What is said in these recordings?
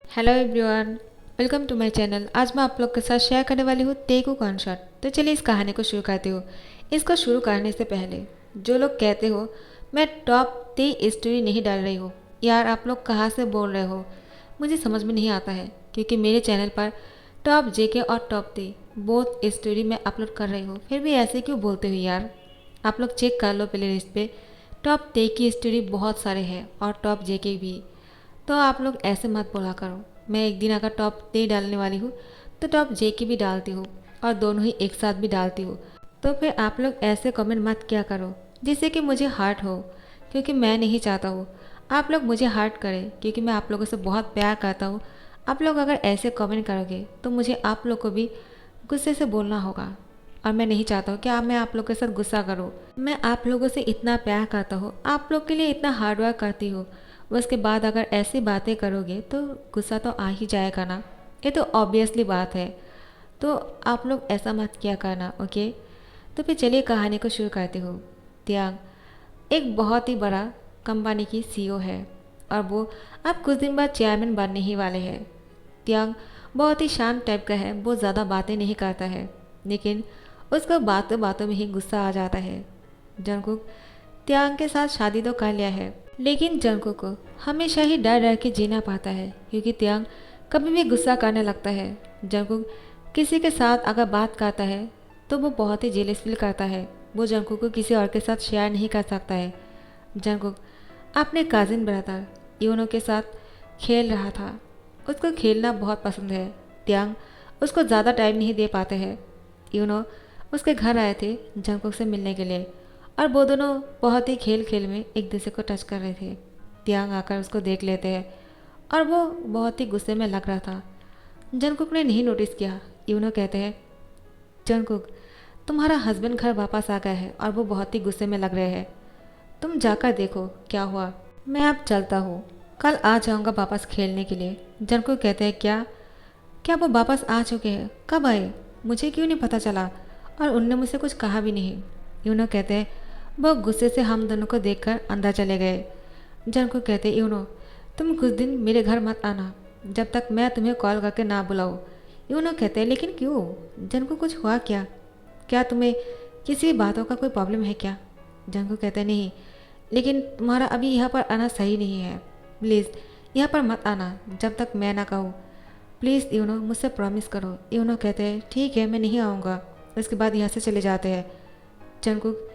Hello everyone, welcome to my channel. आज मैं आप लोग के साथ शेयर करने वाली हूँ तेगु कॉन्सर्ट। तो चलिए इस कहानी को शुरू करती हूँ। इसको शुरू करने से पहले जो लोग कहते हो मैं टॉप 3 स्टोरी नहीं डाल रही हूँ, यार आप लोग कहाँ से बोल रहे हो, मुझे समझ में नहीं आता है। क्योंकि मेरे चैनल पर टॉप जेके और टॉप 3 बोथ स्टोरी मैं अपलोड कर रही हूँ, फिर भी ऐसे क्यों बोलते हो यार। आप लोग चेक कर लो प्ले लिस्ट पे, टॉप 3 की स्टोरी बहुत सारे हैं और टॉप जेके भी। तो आप लोग ऐसे मत बोला करो। मैं एक दिन अगर टॉप 3 डालने वाली हूँ तो टॉप जे की भी डालती हूँ और दोनों ही एक साथ भी डालती हूँ। तो फिर आप लोग ऐसे कमेंट मत किया करो जिससे कि मुझे हर्ट हो, क्योंकि मैं नहीं चाहता हूँ आप लोग मुझे हर्ट करें, क्योंकि मैं आप लोगों से बहुत प्यार करता हूँ। आप लोग अगर ऐसे कमेंट करोगे तो मुझे आप लोग को भी गुस्से से बोलना होगा, और मैं नहीं चाहता हूँ कि मैं आप लोग के साथ गुस्सा करूँ। मैं आप लोगों से इतना प्यार करता हूँ, आप लोग के लिए इतना हार्ड वर्क करती हूँ, उसके बाद अगर ऐसी बातें करोगे तो गुस्सा तो आ ही जाएगा ना। ये तो ऑब्वियसली बात है। तो आप लोग ऐसा मत किया करना, ओके। तो फिर चलिए कहानी को शुरू करती हूँ। त्याग एक बहुत ही बड़ा कंपनी की सीईओ है और वो अब कुछ दिन बाद चेयरमैन बनने ही वाले हैं। त्याग बहुत ही शांत टाइप का है, वो ज़्यादा बातें नहीं करता है, लेकिन उसको बातों बातों में ही गुस्सा आ जाता है। जंगकुक त्याग के साथ शादी तो कर लिया है, लेकिन जंगकुक को हमेशा ही डर डर के जीना पड़ता है, क्योंकि त्याग कभी भी गुस्सा करने लगता है। जंगकुक किसी के साथ अगर बात करता है तो वो बहुत ही जेलस फील करता है, वो जंगकुक को किसी और के साथ शेयर नहीं कर सकता है। जंगकुक अपने कजिन ब्रदर यूनो के साथ खेल रहा था, उसको खेलना बहुत पसंद है। त्यांग उसको ज़्यादा टाइम नहीं दे पाते हैं। यूनो उसके घर आए थे जंगकुक से मिलने के लिए, और वो दोनों बहुत ही खेल खेल में एक दूसरे को टच कर रहे थे। त्यांग आकर उसको देख लेते हैं और वो बहुत ही गुस्से में लग रहा था। जंगकुक ने नहीं नोटिस किया। यूनो कहते हैं, जंगकुक तुम्हारा हस्बैंड घर वापस आ गया है और वो बहुत ही गुस्से में लग रहे हैं, तुम जाकर देखो क्या हुआ। मैं अब चलता हूँ, कल आ जाऊँगा वापस खेलने के लिए। जंगकुक कहते हैं, क्या क्या वो वापस आ चुके हैं, कब आए, मुझे क्यों नहीं पता चला, और उनने मुझसे कुछ कहा भी नहीं। यूनो कहते हैं, वो गुस्से से हम दोनों को देखकर अंदर चले गए। जंगकुक कहते हैं, यूनो तुम कुछ दिन मेरे घर मत आना जब तक मैं तुम्हें कॉल करके ना बुलाऊँ। यूनो कहते हैं, लेकिन क्यों जंगकुक, कुछ हुआ क्या, क्या तुम्हें किसी बातों का कोई प्रॉब्लम है क्या। जंगकुक कहते हैं, नहीं, लेकिन तुम्हारा अभी यहाँ पर आना सही नहीं है, प्लीज़ यहाँ पर मत आना जब तक मैं ना कहूँ, प्लीज़ यूनो मुझसे प्रॉमिस करो। यूनो कहते हैं, ठीक है मैं नहीं आऊँगा। उसके बाद यहाँ से चले जाते हैं। जंगकुक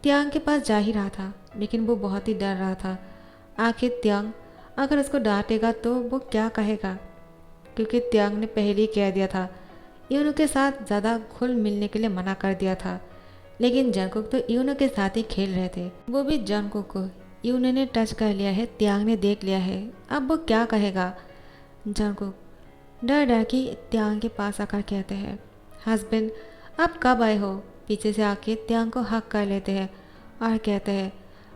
त्यांग के पास जा ही रहा था, लेकिन वो बहुत ही डर रहा था। आखिर त्यांग अगर उसको डांटेगा तो वो क्या कहेगा, क्योंकि त्यांग ने पहले ही कह दिया था, यूनो के साथ ज़्यादा घुल मिलने के लिए मना कर दिया था। लेकिन जंगकुक तो यूनो के साथ ही खेल रहे थे, वो भी जंगकुक को यूनो ने टच कर लिया है, त्यांग ने देख लिया है, अब वो क्या कहेगा। जंगकुक डर डर के त्यांग के पास आकर कहते हैं, हस्बैंड आप कब आए हो। पीछे से आके त्यांग को हक कर लेते हैं और कहते हैं,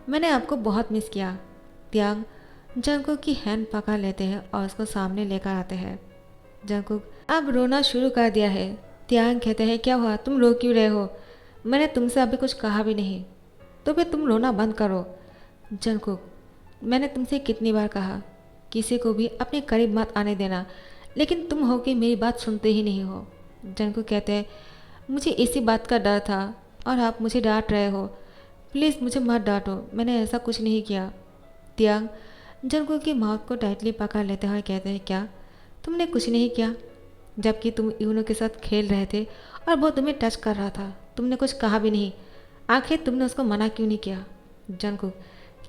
मैंने आपको बहुत मिस किया। त्यांग जंगकुक की हैंड पकड़ लेते हैं और उसको सामने लेकर आते हैं। जंगकुक अब रोना शुरू कर दिया है। त्यांग कहते हैं, क्या हुआ, तुम रो क्यों रहे हो, मैंने तुमसे अभी कुछ कहा भी नहीं, तो फिर तुम रोना बंद करो। जंगकुक मैंने तुमसे कितनी बार कहा किसी को भी अपने करीब मत आने देना, लेकिन तुम हो कि मेरी बात सुनते ही नहीं हो। जंगकुक कहते हैं, मुझे इसी बात का डर था और आप मुझे डांट रहे हो, प्लीज़ मुझे मत डांटो, मैंने ऐसा कुछ नहीं किया। त्यांग जंगकुक की माउथ को टाइटली पकड़ लेते हैं और कहते हैं, क्या तुमने कुछ नहीं किया, जबकि तुम यूनो के साथ खेल रहे थे और वो तुम्हें टच कर रहा था, तुमने कुछ कहा भी नहीं, आखिर तुमने उसको मना क्यों नहीं किया। जंगकुक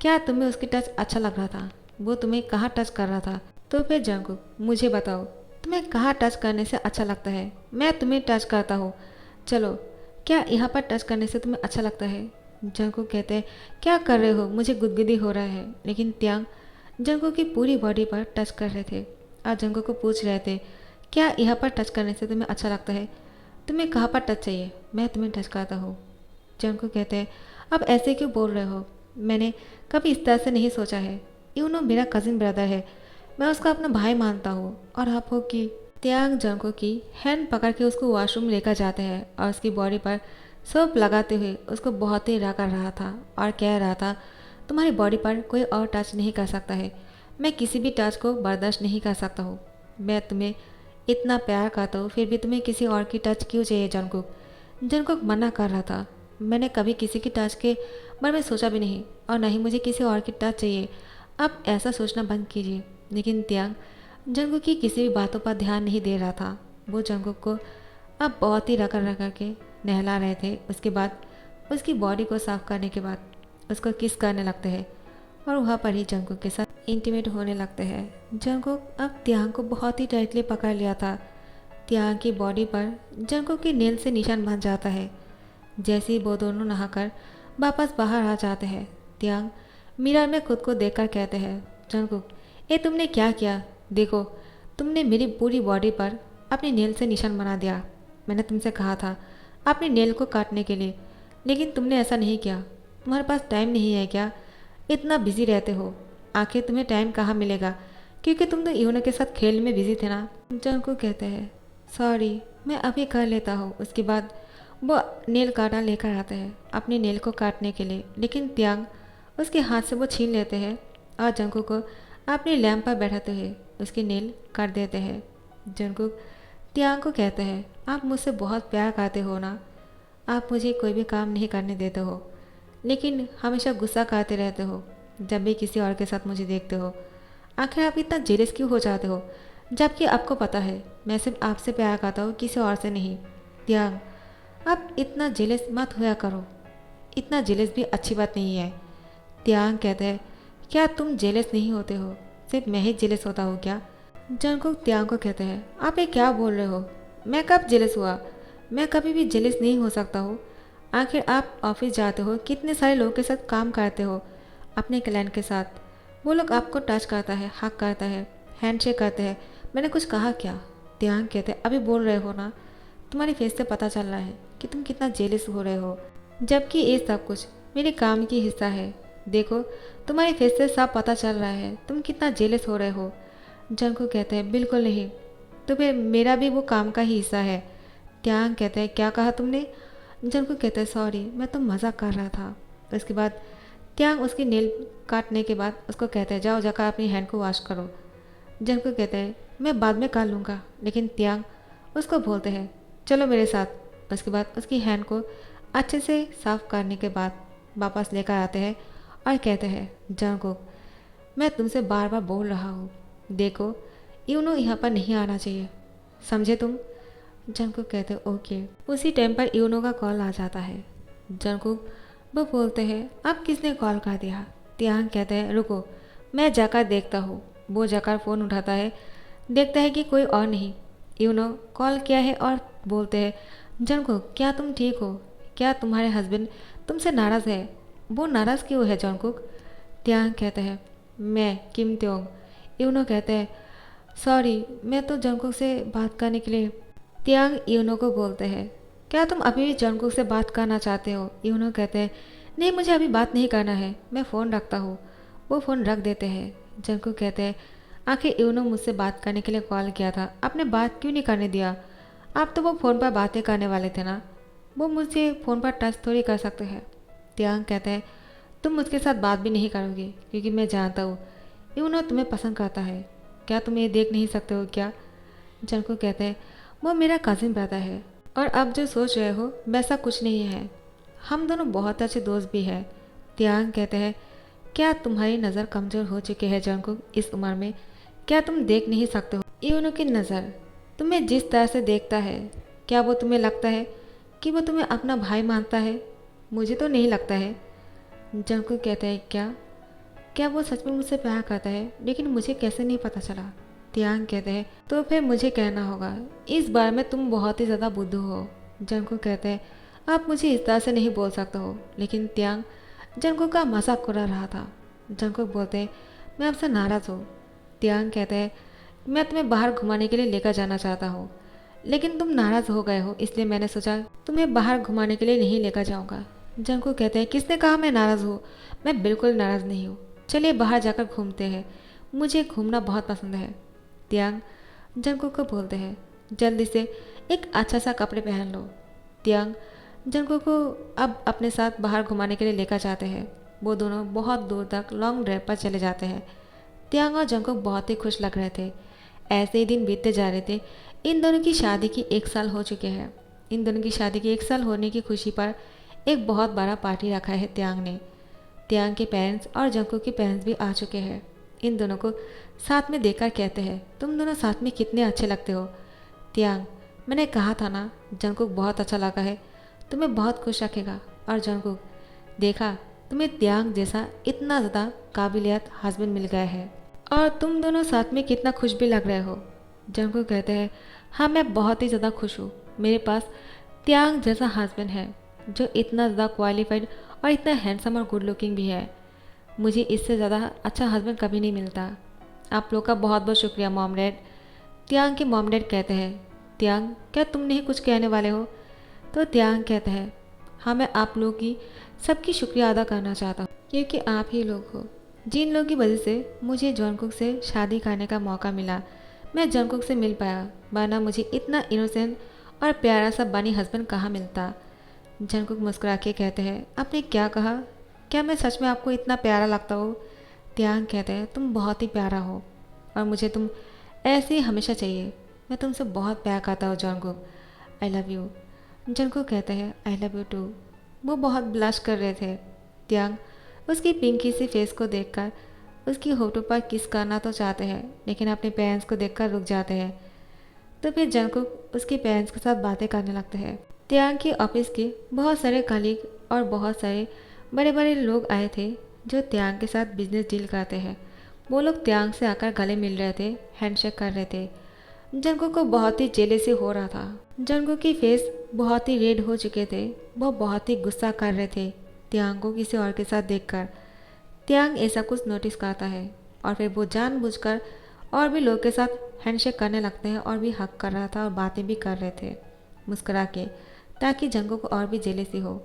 क्या तुम्हें उसकी टच अच्छा लग रहा था, वो तुम्हें कहाँ टच कर रहा था। तो फिर जंगकुक मुझे बताओ तुम्हें कहाँ टच करने से अच्छा लगता है, मैं तुम्हें टच करता हूँ, चलो क्या यहाँ पर टच करने से तुम्हें अच्छा लगता है। जंगकुक कहते हैं, क्या कर रहे हो, मुझे गुदगुदी हो रहा है। लेकिन त्यांग जंगकुक की पूरी बॉडी पर टच कर रहे थे और जंगकुक को पूछ रहे थे, क्या यहाँ पर टच करने से तुम्हें अच्छा लगता है, तुम्हें कहाँ पर टच चाहिए, मैं तुम्हें टच करता हूँ। जंगकुक कहते हैं, अब ऐसे क्यों बोल रहे हो, मैंने कभी इस तरह से नहीं सोचा है, यूनो मेरा कजिन ब्रदर है, मैं उसका अपना भाई मानता हूँ, और आप हो कि। त्यांग जंगकुक की हैंड पकड़ के उसको वॉशरूम लेकर जाते हैं और उसकी बॉडी पर सोप लगाते हुए उसको बहुत ही कर रहा था और कह रहा था, तुम्हारी बॉडी पर कोई और टच नहीं कर सकता है, मैं किसी भी टच को बर्दाश्त नहीं कर सकता हूँ, मैं तुम्हें इतना प्यार करता हूँ, फिर भी तुम्हें किसी और की टच क्यों चाहिए जंगकुक? जंगकुक मना कर रहा था। मैंने कभी किसी की टच के बारे में सोचा भी नहीं, और ना ही मुझे किसी और की टच चाहिए। आप ऐसा सोचना बंद कीजिए। लेकिन त्यांग जंगकुक की किसी भी बातों पर ध्यान नहीं दे रहा था। वो जंगकुक को अब बहुत ही रगड़ रगड़ के नहला रहे थे। उसके बाद उसकी बॉडी को साफ करने के बाद उसको किस करने लगते हैं और वहाँ पर ही जंगकुक के साथ इंटीमेट होने लगते हैं। जंगकुक अब त्यांग को बहुत ही टाइटली पकड़ लिया था। त्यांग की बॉडी पर जंगकुक की नेल से निशान बन जाता है। जैसे ही वो दोनों नहाकर वापस बाहर आ जाते हैं, त्यांग मिरर में खुद को देखकर कहते हैं, जंगकुक, ये तुमने क्या किया? देखो, तुमने मेरी पूरी बॉडी पर अपनी नेल से निशान बना दिया। मैंने तुमसे कहा था अपनी नेल को काटने के लिए, लेकिन तुमने ऐसा नहीं किया। तुम्हारे पास टाइम नहीं है क्या? इतना बिजी रहते हो, आखिर तुम्हें टाइम कहाँ मिलेगा? क्योंकि तुम तो यूनो के साथ खेल में बिजी थे ना। जंगकुक कहते हैं, सॉरी, मैं अभी कर लेता हूँ। उसके बाद वो नेल काटा लेकर आते हैं अपनी नेल को काटने के लिए, लेकिन त्यांग उसके हाथ से वो छीन लेते हैं और जंगकुक को अपनी लैंप पर बैठाते हुए उसकी नेल काट देते हैं। जंगकुक त्यांग को कहते हैं, आप मुझसे बहुत प्यार करते हो ना? आप मुझे कोई भी काम नहीं करने देते हो, लेकिन हमेशा गुस्सा करते रहते हो जब भी किसी और के साथ मुझे देखते हो। आखिर आप इतना जेलस क्यों हो जाते हो, जबकि आपको पता है मैं सिर्फ आपसे प्यार करता हूँ, किसी और से नहीं। त्यांग, आप इतना जेलस मत होया करो। इतना जेलस भी अच्छी बात नहीं है। त्यांग कहते हैं, क्या तुम जेलस नहीं होते हो? सिर्फ मैं ही जेलस होता हूँ क्या? जंगकुक त्यांग को कहते हैं, आप ये क्या बोल रहे हो? मैं कब जेलस हुआ? मैं कभी भी जेलस नहीं हो सकता हूँ। आखिर आप ऑफिस जाते हो, कितने सारे लोगों के साथ काम करते हो अपने क्लाइंट के साथ। वो लोग आपको टच करता है, हक करता है, हैंडशेक करते हैं। मैंने कुछ कहा क्या? त्यांग कहते हैं, अभी बोल रहे हो ना? तुम्हारी फेस से पता चल रहा है कि तुम कितना जेलस हो रहे हो, जबकि ये सब कुछ मेरे काम की हिस्सा है। देखो, तुम्हारी फेस से सब पता चल रहा है तुम कितना जेलस हो रहे हो। जंगकुक कहते हैं, बिल्कुल नहीं, तो फिर मेरा भी वो काम का ही हिस्सा है। त्यांग कहते हैं, क्या कहा तुमने? जंगकुक कहते हैं, सॉरी, मैं तो मजाक कर रहा था। उसके बाद त्यांग उसकी नेल काटने के बाद उसको कहते हैं, जाओ जाकर अपनी हैंड को वॉश करो। जंगकुक कहते हैं, मैं बाद में कर लूँगा, लेकिन त्यांग उसको बोलते हैं, चलो मेरे साथ। उसके बाद उसकी हैंड को अच्छे से साफ करने के बाद वापस लेकर आते हैं और कहते हैं, जंगकुक, मैं तुमसे बार बार बोल रहा हूँ, देखो, यूनो यहाँ पर नहीं आना चाहिए, समझे तुम? जंगकुक कहते हैं, ओके। उसी टाइम पर यूनो का कॉल आ जाता है। जंगकुक वो बोलते हैं, अब किसने कॉल कर दिया? त्यांग कहते हैं, रुको, मैं जाकर देखता हूँ। वो जाकर फ़ोन उठाता है, देखता है कि कोई और नहीं। यूनो कॉल किया है और बोलते हैं, जंगकुक, क्या तुम ठीक हो? क्या तुम्हारे हस्बैंड तुमसे नाराज़ है? वो नाराज़ क्यों है जंगकुक? त्यांग कहते हैं, मैं किम त्योंग। यूनो कहते हैं, सॉरी, मैं तो जंगकुक से बात करने के लिए। त्यांग यूनो को बोलते हैं, क्या तुम अभी भी जंगकुक से बात करना चाहते हो? यूनो कहते हैं, नहीं, मुझे अभी बात नहीं करना है, मैं फ़ोन रखता हूँ। वो फ़ोन रख देते हैं। जंगकुक कहते हैं, आखिर यूनो मुझसे बात करने के लिए कॉल किया था, आपने बात क्यों नहीं करने दिया? आप तो वो फ़ोन पर बातें करने वाले थे ना, वो मुझे फ़ोन पर टच थोड़ी कर सकते हैं। त्यांग कहते हैं, तुम मुझके साथ बात भी नहीं करोगे क्योंकि मैं जानता हूँ यूनो तुम्हें पसंद करता है। क्या तुम ये देख नहीं सकते हो क्या? जंगकुक कहते हैं, वो मेरा कज़िन ब्रदर है, और अब जो सोच रहे हो वैसा कुछ नहीं है, हम दोनों बहुत अच्छे दोस्त भी हैं। त्यांग कहते हैं, क्या तुम्हारी नज़र कमज़ोर हो चुकी है जंगकुक इस उम्र में? क्या तुम देख नहीं सकते हो यूनो की नज़र तुम्हें जिस तरह से देखता है? क्या वो तुम्हें लगता है कि वो तुम्हें अपना भाई मानता है? मुझे तो नहीं लगता है। जंगकुक कहते हैं, क्या वो सच में मुझसे प्यार करता है? लेकिन मुझे कैसे नहीं पता चला? त्यांग कहते हैं, तो फिर मुझे कहना होगा, इस बारे में तुम बहुत ही ज़्यादा बुद्धू हो। जंगकुक कहते हैं, आप मुझे इस तरह से नहीं बोल सकते हो। लेकिन त्यांग जंगकुक का मजाक उड़ा रहा था। जंगकुक बोलते हैं, मैं आपसे नाराज़ हूँ। त्यांग कहते हैं, मैं तुम्हें बाहर घुमाने के लिए लेकर जाना चाहता हूँ, लेकिन तुम नाराज़ हो गए हो, इसलिए मैंने सोचा तुम्हें बाहर घुमाने के लिए नहीं लेकर जाऊँगा। जंगकुक कहते हैं, किसने कहा मैं नाराज़ हूँ? मैं बिल्कुल नाराज़ नहीं हूँ, चलिए बाहर जाकर घूमते हैं, मुझे घूमना बहुत पसंद है। त्यांग जंगकुक को बोलते हैं, जल्दी से एक अच्छा सा कपड़े पहन लो। त्यांग जंगकुक को अब अपने साथ बाहर घुमाने के लिए लेकर जाते हैं। वो दोनों बहुत दूर तक लॉन्ग ड्राइव पर चले जाते हैं। त्यांग और जंगकुक बहुत ही खुश लग रहे थे। ऐसे ही दिन बीतते जा रहे थे। इन दोनों की शादी की 1 साल हो चुके हैं। इन दोनों की शादी की 1 साल होने की खुशी पर एक बहुत बड़ा पार्टी रखा है त्यांग ने। त्यांग के पेरेंट्स और जंगकुक के पेरेंट्स भी आ चुके हैं। इन दोनों को साथ में देखकर कहते हैं, तुम दोनों साथ में कितने अच्छे लगते हो। त्यांग, मैंने कहा था ना, जंगकुक बहुत अच्छा लगा है, तुम्हें बहुत खुश रखेगा। और जंगकुक, देखा, तुम्हें त्यांग जैसा इतना ज़्यादा काबिलियत हस्बैंड मिल गया है और तुम दोनों साथ में कितना खुश भी लग रहे हो। जंगकुक कहते हैं, हाँ मैं बहुत ही ज़्यादा खुश हूँ। मेरे पास त्यांग जैसा हस्बैंड है जो इतना ज़्यादा क्वालिफाइड और इतना हैंडसम और गुड लुकिंग भी है। मुझे इससे ज़्यादा अच्छा हस्बैंड कभी नहीं मिलता। आप लोग का बहुत बहुत शुक्रिया मॉम डैड। त्यांग के मॉम डैड कहते हैं, त्यांग, क्या तुम नहीं कुछ कहने वाले हो। तो त्यांग कहते हैं, हाँ मैं आप लोगों की सबकी शुक्रिया अदा करना चाहता हूँ क्योंकि आप ही लोग हो जिन लोगों की वजह से मुझे जंगकुक से शादी करने का मौका मिला। मैं जंगकुक से मिल पाया, वरना मुझे इतना इनोसेंट और प्यारा सा बनी हस्बैंड कहाँ मिलता। जंगकुक मुस्कुरा के कहते हैं, आपने क्या कहा, क्या मैं सच में आपको इतना प्यारा लगता हूँ। त्यांग कहते हैं, तुम बहुत ही प्यारा हो और मुझे तुम ऐसे ही हमेशा चाहिए। मैं तुमसे बहुत प्यार करता हूँ Jungkook, I love you. Jungkook कहते हैं, आई लव यू टू। वो बहुत ब्लश कर रहे थे। त्यांग उसकी पिंकी सी फेस को देखकर उसकी होठों पर किस करना तो चाहते हैं, लेकिन अपने पेरेंट्स को देखकर रुक जाते हैं। तो फिर जंगकुक उसके पेरेंट्स के साथ बातें करने लगते हैं। त्यांग के ऑफिस के बहुत सारे कलीग और बहुत सारे बड़े बड़े लोग आए थे जो त्यांग के साथ बिजनेस डील करते हैं। वो लोग त्यांग से आकर गले मिल रहे थे, हैंडशेक कर रहे थे। जंगकुक को बहुत ही जेलसी हो रहा था। जंगकुक की फेस बहुत ही रेड हो चुके थे। वो बहुत ही गुस्सा कर रहे थे त्यांग को किसी और के साथ देखकर। त्यांग ऐसा कुछ नोटिस करता है और फिर वो जानबूझकर और भी लोग के साथ हैंडशेक करने लगते हैं और भी हक कर रहा था और बातें भी कर रहे थे मुस्कुरा के, ताकि जंगकुक को और भी जेलसी हो।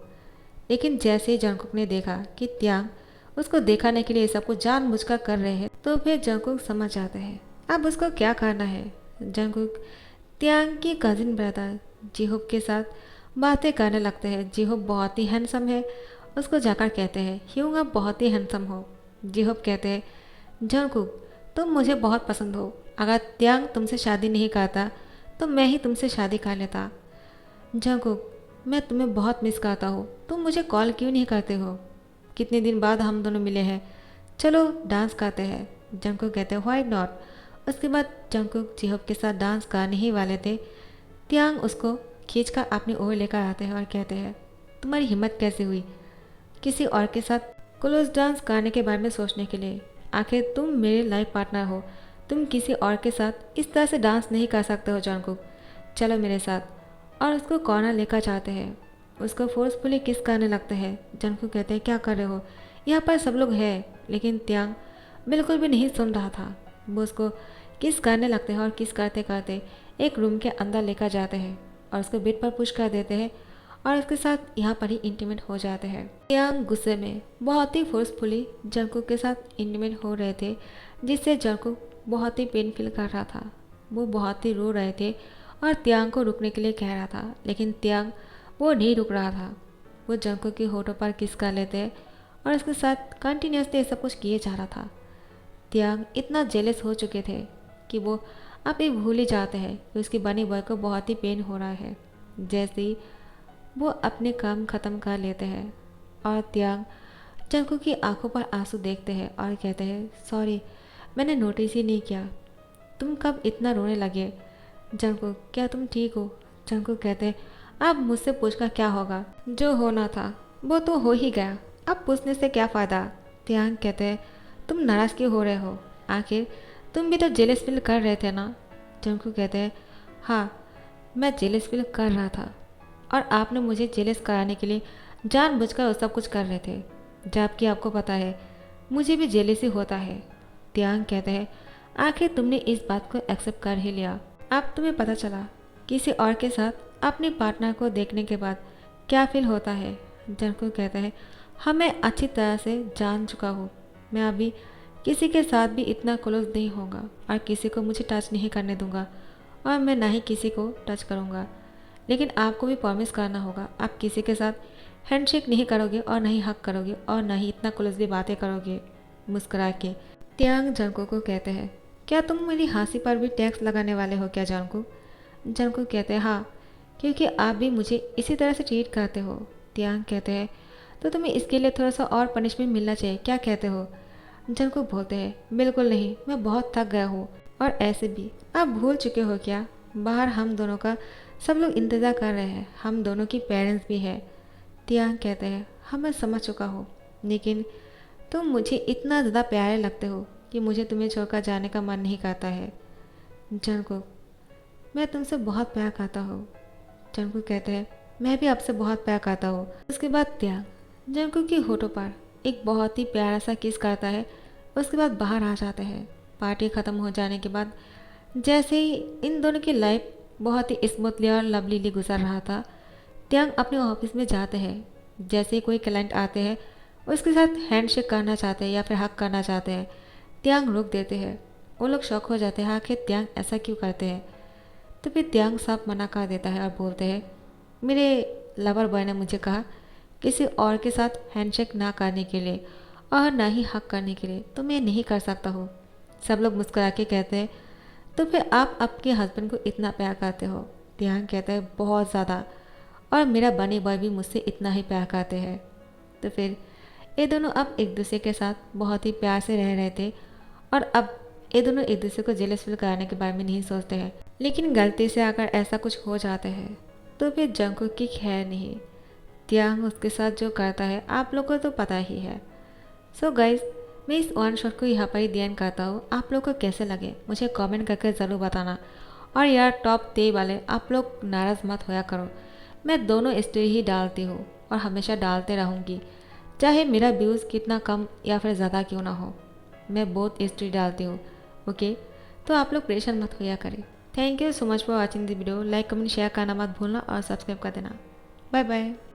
लेकिन जैसे ही जंगकुक ने देखा कि त्यांग उसको दिखाने के लिए सब कुछ जानबूझकर कर रहे हैं, तो फिर जंगकुक समझ जाते हैं अब उसको क्या करना है। जंगकुक त्यांग की कजिन ब्रदर जिहोप के साथ बातें करने लगते हैं। जिहोप बहुत ही हैंडसम है। उसको जाकर कहते हैं, ह्यूंग आप बहुत ही हैंडसम हो। जिहोप कहते हैं, जंगकुक तुम मुझे बहुत पसंद हो। अगर त्यांग तुमसे शादी नहीं करता तो मैं ही तुमसे शादी कर लेता। जंगकुक, मैं तुम्हें बहुत मिस करता हूँ। तुम मुझे कॉल क्यों नहीं करते हो। कितने दिन बाद हम दोनों मिले हैं, चलो डांस करते हैं। जंगकुक कहते हैं, व्हाई नॉट। उसके बाद जंगकुक जिहोप के साथ डांस करने ही वाले थे। त्यांग उसको खींचकर अपनी ओर लेकर आते हैं और कहते हैं, तुम्हारी हिम्मत कैसे हुई किसी और के साथ क्लोज डांस करने के बारे में सोचने के लिए। आखिर तुम मेरे लाइफ पार्टनर हो, तुम किसी और के साथ इस तरह से डांस नहीं कर सकते हो। जंगकुक, चलो मेरे साथ। और उसको कॉर्नर लेकर जाते हैं। उसको फोर्सफुली किस करने लगते हैं। जंगकुक कहते हैं, क्या कर रहे हो, यहाँ पर सब लोग हैं। लेकिन त्यांग बिल्कुल भी नहीं सुन रहा था। वो उसको किस करने लगते हैं और किस करते करते एक रूम के अंदर लेकर जाते हैं और उसको बेड पर पुश कर देते हैं और उसके साथ यहाँ पर ही इंटीमेट हो जाते हैं। त्यांग गुस्से में बहुत ही फोर्सफुली जंगकुक के साथ इंटीमेट हो रहे थे, जिससे जंगकुक बहुत ही पेन फील कर रहा था। वो बहुत ही रो रहे थे और त्यांग को रुकने के लिए कह रहा था, लेकिन त्यांग वो नहीं रुक रहा था। वो जंगकुक के होठों पर किस कर लेते और उसके साथ कंटिन्यूसली सब कुछ किए जा रहा था। त्यांग इतना जेलस हो चुके थे कि वो अब ये भूल ही जाते हैं कि उसकी बनी बॉय को बहुत ही पेन हो रहा है। जैसे ही वो अपने काम ख़त्म कर लेते हैं और त्यांग जंगकुक की आंखों पर आंसू देखते हैं और कहते हैं, सॉरी, मैंने नोटिस ही नहीं किया। तुम कब इतना रोने लगे। जंगकुक, क्या तुम ठीक हो। जंगकुक कहते हैं, अब मुझसे पूछकर क्या होगा, जो होना था वो तो हो ही गया, अब पूछने से क्या फ़ायदा। त्यांग कहते हैं, तुम नाराज़ क्यों हो रहे हो, आखिर तुम भी तो जेलस फील कर रहे थे ना। जंगकुक कहते हैं, हाँ मैं जेलस फील कर रहा था और आपने मुझे जेलस कराने के लिए जानबूझकर वो सब कुछ कर रहे थे, जबकि आपको पता है मुझे भी जेलसी होता है। त्यांग कहते हैं, आखिर तुमने इस बात को एक्सेप्ट कर ही लिया। अब तुम्हें पता चला किसी और के साथ अपने पार्टनर को देखने के बाद क्या फील होता है। जंगकुक कहते हैं, हाँ मैं अच्छी तरह से जान चुका हूँ। मैं अभी किसी के साथ भी इतना क्लोज नहीं होगा और किसी को मुझे टच नहीं करने दूंगा और मैं ना ही किसी को टच करूँगा। लेकिन आपको भी प्रॉमिस करना होगा, आप किसी के साथ हैंडशेक नहीं करोगे और नहीं हक करोगे और ना ही इतना क्लोजली बातें करोगे। मुस्कुरा के त्यांग जंगकुक को कहते हैं, क्या तुम मेरी हंसी पर भी टैक्स लगाने वाले हो क्या जानकू? जानकू कहते हैं हाँ, क्योंकि आप भी मुझे इसी तरह से ट्रीट करते हो। त्यांग कहते हैं तो तुम्हें इसके लिए थोड़ा सा और पनिशमेंट मिलना चाहिए, क्या कहते हो? जानकू बोलते हैं बिल्कुल नहीं, मैं बहुत थक गया हूँ। और ऐसे भी आप भूल चुके हो क्या, बाहर हम दोनों का सब लोग इंतज़ार कर रहे हैं, हम दोनों की पेरेंट्स भी है। त्यांग कहते हैं हाँ मैं समझ चुका हूँ, लेकिन तुम मुझे इतना ज़्यादा प्यारे लगते हो कि मुझे तुम्हें छोड़कर जाने का मन नहीं करता है। जंगकुक मैं तुमसे बहुत प्यार करता हूँ। जंगकुक कहते हैं मैं भी आपसे बहुत प्यार करता हूँ। उसके बाद त्यांग जंगकुक की होठों पर एक बहुत ही प्यारा सा किस करता है। उसके बाद बाहर आ जाते हैं। पार्टी ख़त्म हो जाने के बाद जैसे ही इन दोनों की लाइफ बहुत ही स्मूथली और लवलीली गुजर रहा था, त्यांग अपने ऑफिस में जाते हैं। जैसे ही कोई क्लाइंट आते हैं उसके साथ हैंडशेक करना चाहते हैं या फिर हक करना चाहते हैं, त्यांग रोक देते हैं। वो लोग शौक हो जाते हैं आखिर त्यांग ऐसा क्यों करते हैं। तो फिर त्यांग साफ मना कर देता है और बोलते हैं मेरे लवर बॉय ने मुझे कहा किसी और के साथ हैंडशेक ना करने के लिए और ना ही हक करने के लिए, तो मैं नहीं कर सकता हूँ। सब लोग मुस्कुरा के कहते हैं तो फिर आप आपके हस्बैंड को इतना प्यार करते हो? त्यांग कहता है बहुत ज़्यादा, और मेरा बनी बॉय भी मुझसे इतना ही प्यार करते हैं। तो फिर ये दोनों अब एक दूसरे के साथ बहुत ही प्यार से रह रहे थे और अब ये दोनों एक दूसरे को जेलस फील कराने के बारे में नहीं सोचते हैं। लेकिन गलती से अगर ऐसा कुछ हो जाता है तो फिर जंगकुक की खैर नहीं। त्यांग उसके साथ जो करता है आप लोगों को तो पता ही है। सो गाइज मैं इस वन शॉट को यहाँ पर ही ध्यान करता हूँ। आप लोग को कैसे लगे मुझे कमेंट करके ज़रूर बताना। और यार टॉप 3 वाले आप लोग नाराज़ मत होया करो, मैं दोनों स्टोरी ही डालती हूँ और हमेशा डालते रहूँगी, चाहे मेरा व्यूज़ कितना कम या फिर ज़्यादा क्यों ना हो, मैं बहुत स्टोरी डालती हूँ। ओके, तो आप लोग परेशान मत होया करें। Thank you so much for watching the video. Like comment share करना मत भूलना और सब्सक्राइब कर देना। Bye bye.